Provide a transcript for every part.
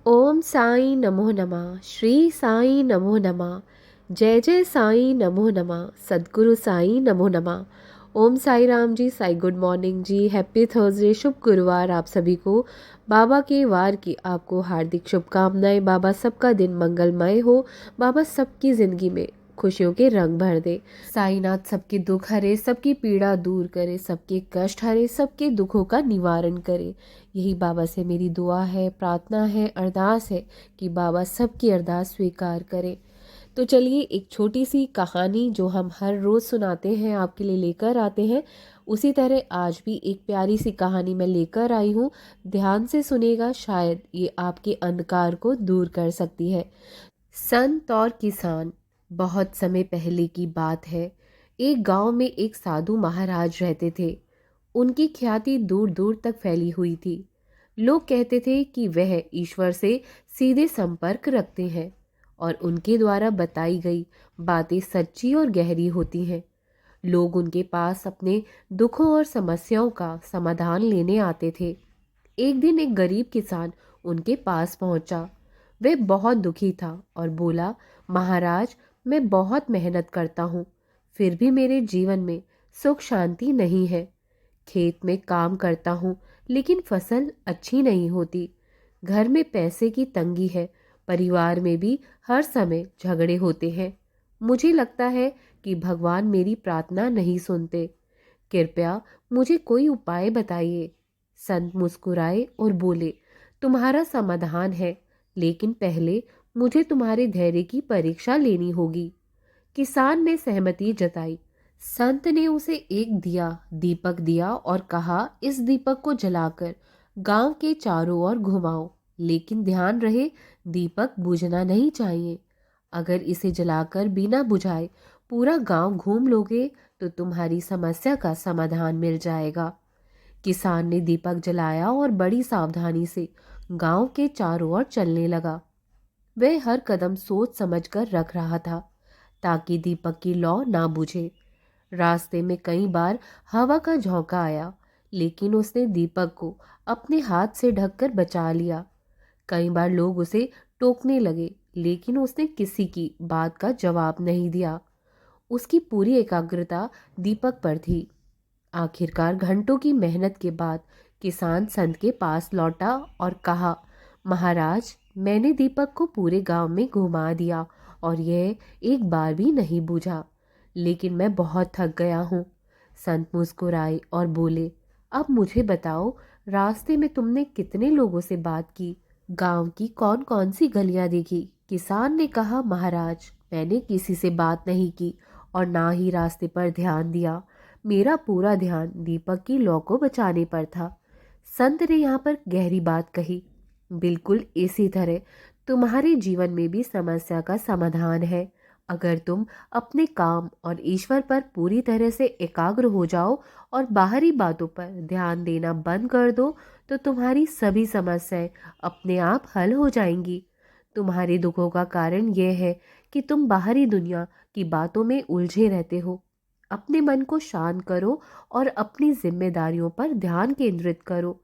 ओम साई नमो नमः। श्री साई नमो नमः। जय जय साई नमो नमः। सद्गुरु साई नमो नमः। Om Sai Ram ji. Sai good morning ji. Happy Thursday. शुभ गुरुवार आप सभी को। बाबा के वार की आपको हार्दिक शुभकामनाएं। बाबा सबका दिन मंगलमय हो। बाबा सबकी ज़िंदगी में खुशियों के रंग भर दे। साईनाथ सबके दुख हरे, सबकी पीड़ा दूर करे, सबके कष्ट हरे, सबके दुखों का निवारण करे। यही बाबा से मेरी दुआ है, प्रार्थना है, अरदास है कि बाबा सबकी अरदास स्वीकार करें। तो चलिए एक छोटी सी कहानी जो हम हर रोज़ सुनाते हैं आपके लिए लेकर आते हैं। उसी तरह आज भी एक प्यारी सी कहानी मैं लेकर आई हूँ। ध्यान से सुनेगा, शायद ये आपके अंधकार को दूर कर सकती है। संत और किसान। बहुत समय पहले की बात है। एक गांव में एक साधु महाराज रहते थे। उनकी ख्याति दूर दूर तक फैली हुई थी। लोग कहते थे कि वह ईश्वर से सीधे संपर्क रखते हैं और उनके द्वारा बताई गई बातें सच्ची और गहरी होती हैं। लोग उनके पास अपने दुखों और समस्याओं का समाधान लेने आते थे। एक दिन एक गरीब किसान उनके पास पहुंचा। वह बहुत दुखी था और बोला, महाराज, मैं बहुत मेहनत करता हूँ, फिर भी मेरे जीवन में सुख शांति नहीं है। खेत में काम करता हूँ लेकिन फसल अच्छी नहीं होती। घर में पैसे की तंगी है। परिवार में भी हर समय झगड़े होते हैं। मुझे लगता है कि भगवान मेरी प्रार्थना नहीं सुनते। कृपया मुझे कोई उपाय बताइए। संत मुस्कुराए और बोले, तुम्हारा समाधान है, लेकिन पहले मुझे तुम्हारे धैर्य की परीक्षा लेनी होगी। किसान ने सहमति जताई। संत ने उसे एक दीपक दिया और कहा, इस दीपक को जलाकर गांव के चारों ओर घुमाओ, लेकिन ध्यान रहे दीपक बुझना नहीं चाहिए। अगर इसे जलाकर बिना बुझाए पूरा गांव घूम लोगे तो तुम्हारी समस्या का समाधान मिल जाएगा। किसान ने दीपक जलाया और बड़ी सावधानी से गांव के चारों ओर चलने लगा। वह हर कदम सोच समझकर रख रहा था ताकि दीपक की लौ ना बुझे। रास्ते में कई बार हवा का झोंका आया, लेकिन उसने दीपक को अपने हाथ से ढककर बचा लिया। कई बार लोग उसे टोकने लगे, लेकिन उसने किसी की बात का जवाब नहीं दिया। उसकी पूरी एकाग्रता दीपक पर थी। आखिरकार घंटों की मेहनत के बाद किसान संत के पास लौटा और कहा, महाराज, मैंने दीपक को पूरे गांव में घुमा दिया और यह एक बार भी नहीं बुझा, लेकिन मैं बहुत थक गया हूँ। संत मुस्कुराए और बोले, अब मुझे बताओ, रास्ते में तुमने कितने लोगों से बात की? गांव की कौन कौन सी गलियां देखी? किसान ने कहा, महाराज, मैंने किसी से बात नहीं की और ना ही रास्ते पर ध्यान दिया। मेरा पूरा ध्यान दीपक की लौ को बचाने पर था। संत ने यहाँ पर गहरी बात कही। बिल्कुल इसी तरह तुम्हारे जीवन में भी समस्या का समाधान है। अगर तुम अपने काम और ईश्वर पर पूरी तरह से एकाग्र हो जाओ और बाहरी बातों पर ध्यान देना बंद कर दो तो तुम्हारी सभी समस्याएं अपने आप हल हो जाएंगी। तुम्हारे दुखों का कारण यह है कि तुम बाहरी दुनिया की बातों में उलझे रहते हो। अपने मन को शांत करो और अपनी जिम्मेदारियों पर ध्यान केंद्रित करो।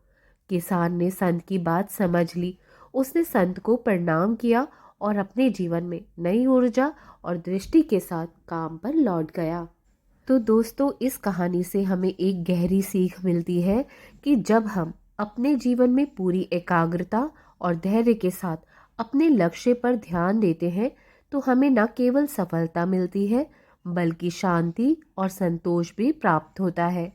किसान ने संत की बात समझ ली। उसने संत को प्रणाम किया और अपने जीवन में नई ऊर्जा और दृष्टि के साथ काम पर लौट गया। तो दोस्तों, इस कहानी से हमें एक गहरी सीख मिलती है कि जब हम अपने जीवन में पूरी एकाग्रता और धैर्य के साथ अपने लक्ष्य पर ध्यान देते हैं तो हमें न केवल सफलता मिलती है बल्कि शांति और संतोष भी प्राप्त होता है।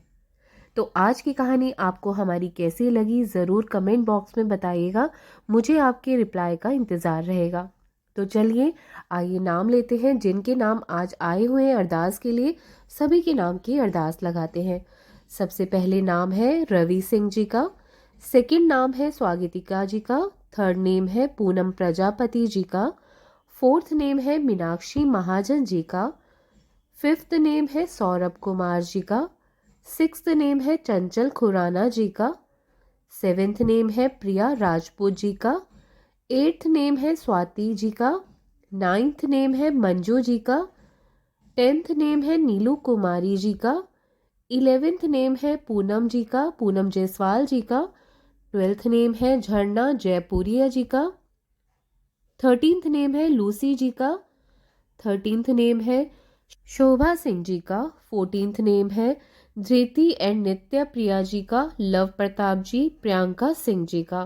तो आज की कहानी आपको हमारी कैसी लगी ज़रूर कमेंट बॉक्स में बताइएगा। मुझे आपके रिप्लाई का इंतज़ार रहेगा। तो चलिए आइए नाम लेते हैं जिनके नाम आज आए हुए हैं अरदास के लिए। सभी के नाम की अरदास लगाते हैं। सबसे पहले नाम है रवि सिंह जी का। सेकंड नाम है स्वागतिका जी का। थर्ड नेम है पूनम प्रजापति जी का। फोर्थ नेम है मीनाक्षी महाजन जी का। फिफ्थ नेम है सौरभ कुमार जी का। सिक्स्थ नेम है चंचल खुराना जी का। सेवेंथ नेम है प्रिया राजपूत जी का। एट्थ नेम है स्वाति जी का। नाइन्थ नेम है मंजू जी का। टेंथ नेम है नीलू कुमारी जी का। 11th नेम है पूनम जी का, पूनम जायसवाल जी का। 12th नेम है झरना जयपुरिया जी का। 13th नेम है लूसी जी का। 13th नेम है शोभा सिंह जी का। 14th नेम है धृति एंड नित्य प्रिया जी का, लव प्रताप जी, प्रियंका सिंह जी का।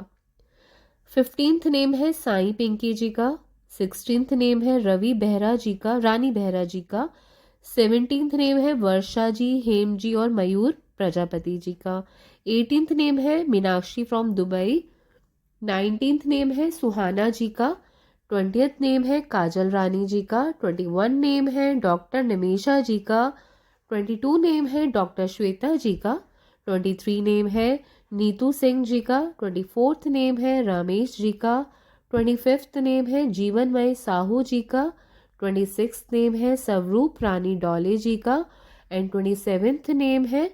15th नेम है साई पिंकी जी का। 16th नेम है रवि बेहरा जी का, रानी बेहरा जी का। 17th नेम है वर्षा जी, हेम जी और मयूर प्रजापति जी का। 18th नेम है Meenakshi from Dubai. 19th name है सुहाना जी का। 20th नेम है काजल रानी जी का। 21 नेम है डॉक्टर निमिषा जी का। 22 नेम है डॉक्टर श्वेता जी का। 23 नेम है नीतू सिंह जी का। 24th नेम है रमेश जी का। 25th नेम है जीवनमय साहू जी का। 26th नेम है स्वरूप रानी डोले जी का। एंड 27th नेम है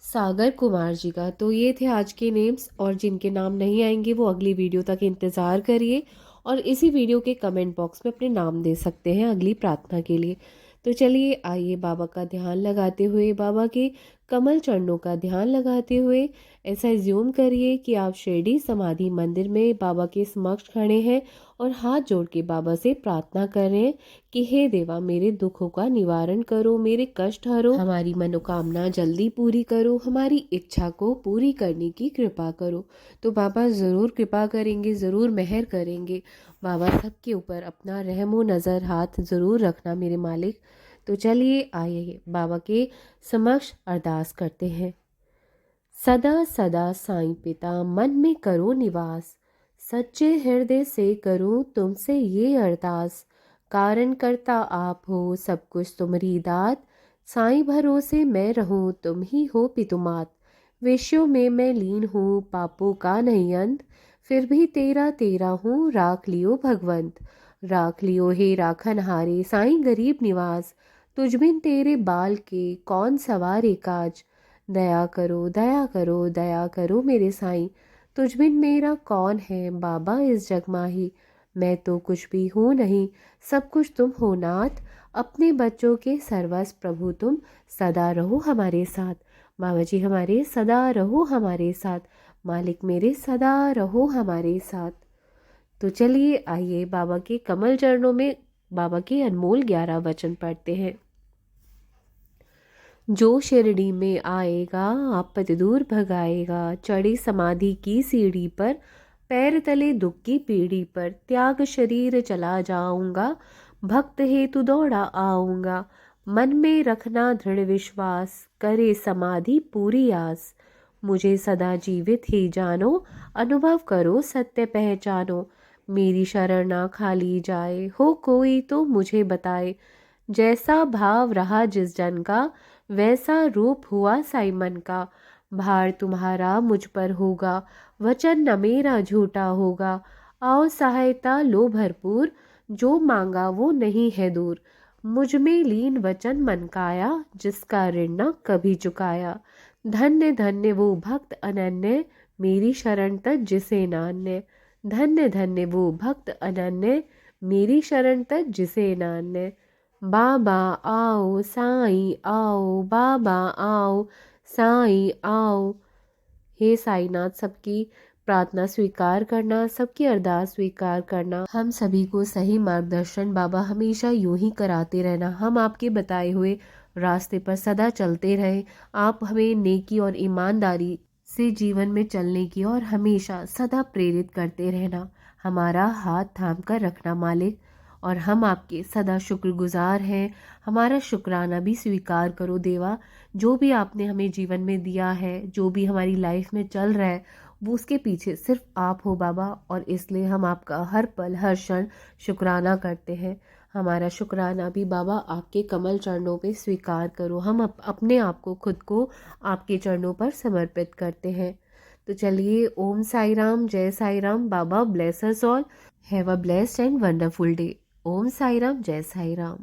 सागर कुमार जी का। तो ये थे आज के नेम्स, और जिनके नाम नहीं आएंगे वो अगली वीडियो तक इंतज़ार करिए, और इसी वीडियो के कमेंट बॉक्स में अपने नाम दे सकते हैं अगली प्रार्थना के लिए। तो चलिए आइए बाबा का ध्यान लगाते हुए, बाबा के कमल चरणों का ध्यान लगाते हुए ऐसा एज्यूम करिए कि आप शिरडी समाधि मंदिर में बाबा के समक्ष खड़े हैं और हाथ जोड़ के बाबा से प्रार्थना कर रहे हैं कि हे देवा, मेरे दुखों का निवारण करो, मेरे कष्ट हरो, हमारी मनोकामना जल्दी पूरी करो, हमारी इच्छा को पूरी करने की कृपा करो। तो बाबा ज़रूर कृपा करेंगे, ज़रूर मेहर करेंगे। बाबा सबके ऊपर अपना रहमो नज़र हाथ ज़रूर रखना मेरे मालिक। तो चलिए आइए बाबा के समक्ष अरदास करते हैं। सदा सदा साईं पिता मन में करो निवास, सच्चे हृदय से करूं तुमसे ये अरदास। कारण करता आप हो, सब कुछ तुम्हारी दात, साईं भरोसे मैं रहूं, तुम ही हो पितुमात। विषयों में मैं लीन हूँ, पापों का नहीं अंत, फिर भी तेरा तेरा हूँ, राख लियो भगवंत। राख लियो हे राखनहारे, साईं गरीब निवास, तुझ बिन तेरे बाल के कौन सवारे काज। दया करो दया करो दया करो मेरे साईं, तुझ बिन मेरा कौन है बाबा इस जग माही। मैं तो कुछ भी हूँ नहीं, सब कुछ तुम हो नाथ, अपने बच्चों के सर्वस्व प्रभु तुम, सदा रहो हमारे साथ। बाबा जी हमारे सदा रहो हमारे साथ, मालिक मेरे सदा रहो हमारे साथ। तो चलिए आइए बाबा के कमल चरणों में बाबा के अनमोल 11 वचन पढ़ते हैं। जो शिरडी में आएगा आपत दूर भगाएगा, चढ़ी समाधि की सीढ़ी पर, पैर तले दुख की पीढ़ी पर, त्याग शरीर चला जाऊंगा, भक्त हेतु दौड़ा आऊंगा। मन में रखना दृढ़ विश्वास, करे समाधि पूरी आस। मुझे सदा जीवित ही जानो, अनुभव करो सत्य पहचानो। मेरी शरण ना खाली जाए, हो कोई तो मुझे बताए। जैसा भाव रहा जिस जन का, वैसा रूप हुआ साईं मन का। भार तुम्हारा मुझ पर होगा, वचन न मेरा झूठा होगा। आओ सहायता लो भरपूर, जो मांगा वो नहीं है दूर। मुझ में लीन वचन मन काया, जिसका ऋण न कभी चुकाया। धन्य धन्य वो भक्त अनन्य, मेरी शरण तज जिसे नान्य। धन्य धन्य वो भक्त अनन्य, मेरी शरण तज जिसे नान्य। बाबा आओ साईं आओ, बाबा आओ साईं आओ। हे साईनाथ, सबकी प्रार्थना स्वीकार करना, सबकी अरदास स्वीकार करना, हम सभी को सही मार्गदर्शन बाबा हमेशा यूं ही कराते रहना। हम आपके बताए हुए रास्ते पर सदा चलते रहें। आप हमें नेकी और ईमानदारी से जीवन में चलने की और हमेशा सदा प्रेरित करते रहना। हमारा हाथ थाम कर रखना मालिक, और हम आपके सदा शुक्रगुजार हैं। हमारा शुक्राना भी स्वीकार करो देवा। जो भी आपने हमें जीवन में दिया है, जो भी हमारी लाइफ में चल रहा है, वो उसके पीछे सिर्फ आप हो बाबा, और इसलिए हम आपका हर पल हर क्षण शुक्राना करते हैं। हमारा शुक्राना भी बाबा आपके कमल चरणों पे स्वीकार करो। हम अपने आप को, खुद को आपके चरणों पर समर्पित करते हैं। तो चलिए, ओम साई राम, जय Sai Ram. Baba bless us all. Have a blessed and wonderful day. Om Sai Ram, जय साई राम।